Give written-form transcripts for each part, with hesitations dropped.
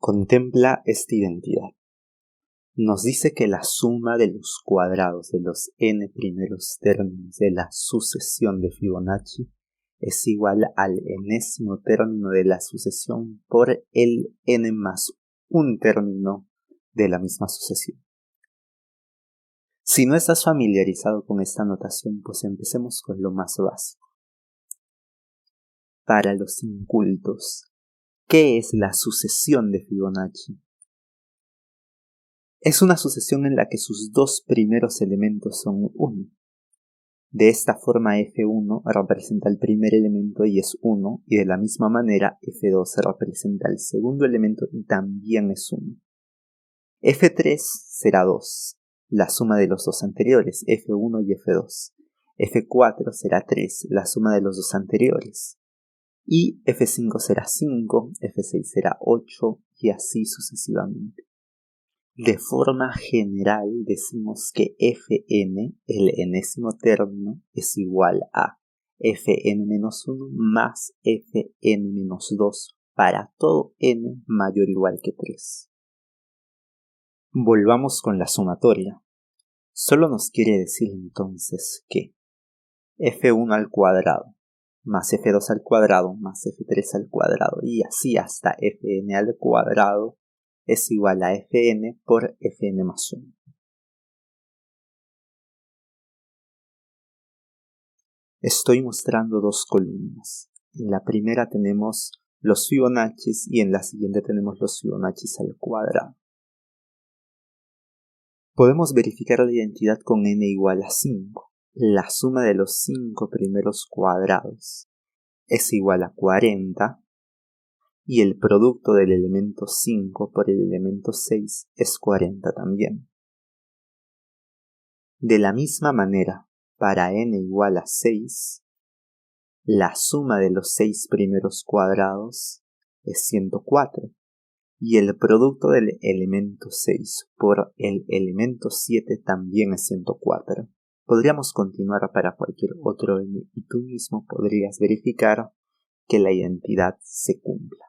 Contempla esta identidad. Nos dice que la suma de los cuadrados de los n primeros términos de la sucesión de Fibonacci es igual al enésimo término de la sucesión por el n más un término de la misma sucesión. Si no estás familiarizado con esta notación, pues empecemos con lo más básico. Para los incultos, ¿qué es la sucesión de Fibonacci? Es una sucesión en la que sus dos primeros elementos son 1. De esta forma F1 representa el primer elemento y es 1, y de la misma manera F2 representa el segundo elemento y también es 1. F3 será 2, la suma de los dos anteriores, F1 y F2. F4 será 3, la suma de los dos anteriores. Y F5 será 5, F6 será 8 y así sucesivamente. De forma general decimos que Fn, el enésimo término, es igual a Fn-1 más Fn-2 para todo n mayor o igual que 3. Volvamos con la sumatoria. Solo nos quiere decir entonces que F1 al cuadrado más F2 al cuadrado más F3 al cuadrado y así hasta Fn al cuadrado es igual a Fn por Fn más 1. Estoy mostrando dos columnas. En la primera tenemos los Fibonacci y en la siguiente tenemos los Fibonacci al cuadrado. Podemos verificar la identidad con n igual a 5. La suma de los 5 primeros cuadrados es igual a 40. Y el producto del elemento 5 por el elemento 6 es 40 también. De la misma manera, para n igual a 6, la suma de los 6 primeros cuadrados es 104. Y el producto del elemento 6 por el elemento 7 también es 104. Podríamos continuar para cualquier otro n y tú mismo podrías verificar que la identidad se cumpla.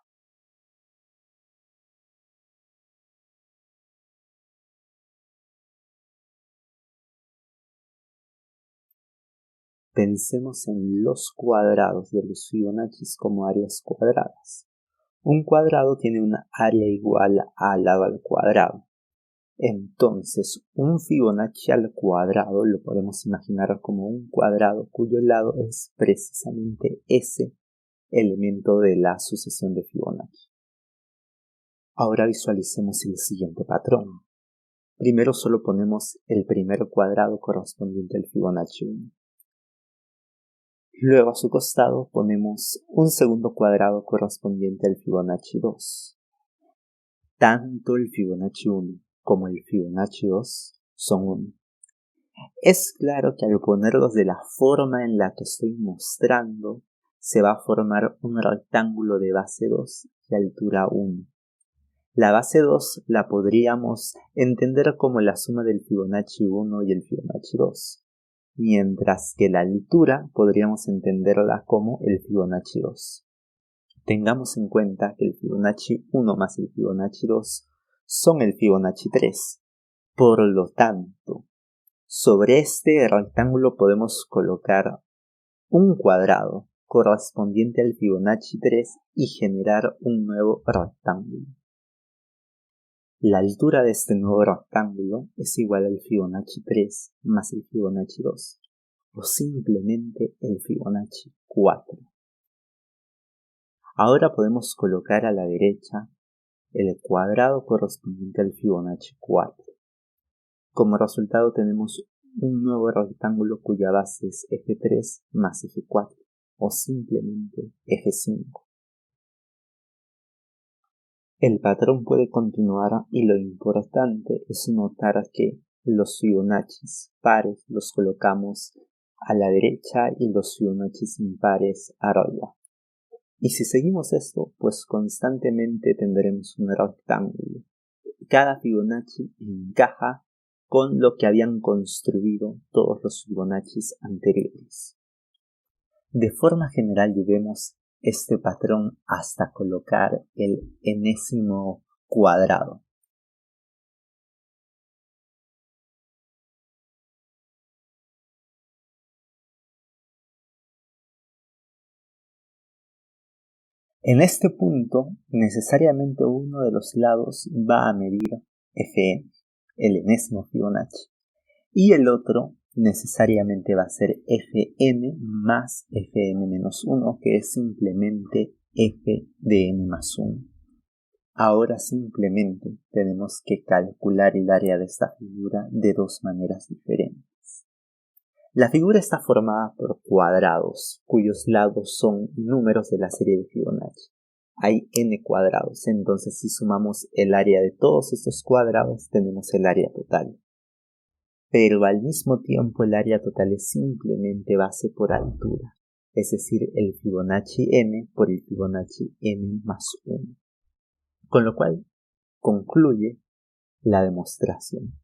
Pensemos en los cuadrados de los Fibonacci como áreas cuadradas. Un cuadrado tiene una área igual a lado al cuadrado. Entonces, un Fibonacci al cuadrado lo podemos imaginar como un cuadrado cuyo lado es precisamente ese elemento de la sucesión de Fibonacci. Ahora visualicemos el siguiente patrón. Primero solo ponemos el primer cuadrado correspondiente al Fibonacci 1. Luego a su costado ponemos un segundo cuadrado correspondiente al Fibonacci 2. Tanto el Fibonacci 1 como el Fibonacci 2 son 1. Es claro que al ponerlos de la forma en la que estoy mostrando, se va a formar un rectángulo de base 2 y altura 1. La base 2 la podríamos entender como la suma del Fibonacci 1 y el Fibonacci 2. Mientras que la altura podríamos entenderla como el Fibonacci 2. Tengamos en cuenta que el Fibonacci 1 más el Fibonacci 2 son el Fibonacci 3. Por lo tanto, sobre este rectángulo podemos colocar un cuadrado correspondiente al Fibonacci 3 y generar un nuevo rectángulo. La altura de este nuevo rectángulo es igual al Fibonacci 3 más el Fibonacci 2, o simplemente el Fibonacci 4. Ahora podemos colocar a la derecha el cuadrado correspondiente al Fibonacci 4. Como resultado tenemos un nuevo rectángulo cuya base es F3 más F4, o simplemente F5. El patrón puede continuar y lo importante es notar que los Fibonacci pares los colocamos a la derecha y los Fibonacci impares arriba. Y si seguimos esto, pues constantemente tendremos un rectángulo. Cada Fibonacci encaja con lo que habían construido todos los Fibonacci anteriores. De forma general llevemos este patrón hasta colocar el enésimo cuadrado. En este punto, necesariamente uno de los lados va a medir Fn, el enésimo Fibonacci, y el otro necesariamente va a ser Fn más Fn menos 1, que es simplemente f de n más 1. Ahora simplemente tenemos que calcular el área de esta figura de dos maneras diferentes. La figura está formada por cuadrados, cuyos lados son números de la serie de Fibonacci. Hay n cuadrados, entonces si sumamos el área de todos estos cuadrados, tenemos el área total. Pero al mismo tiempo el área total es simplemente base por altura, es decir, el Fibonacci n por el Fibonacci n más 1. Con lo cual concluye la demostración.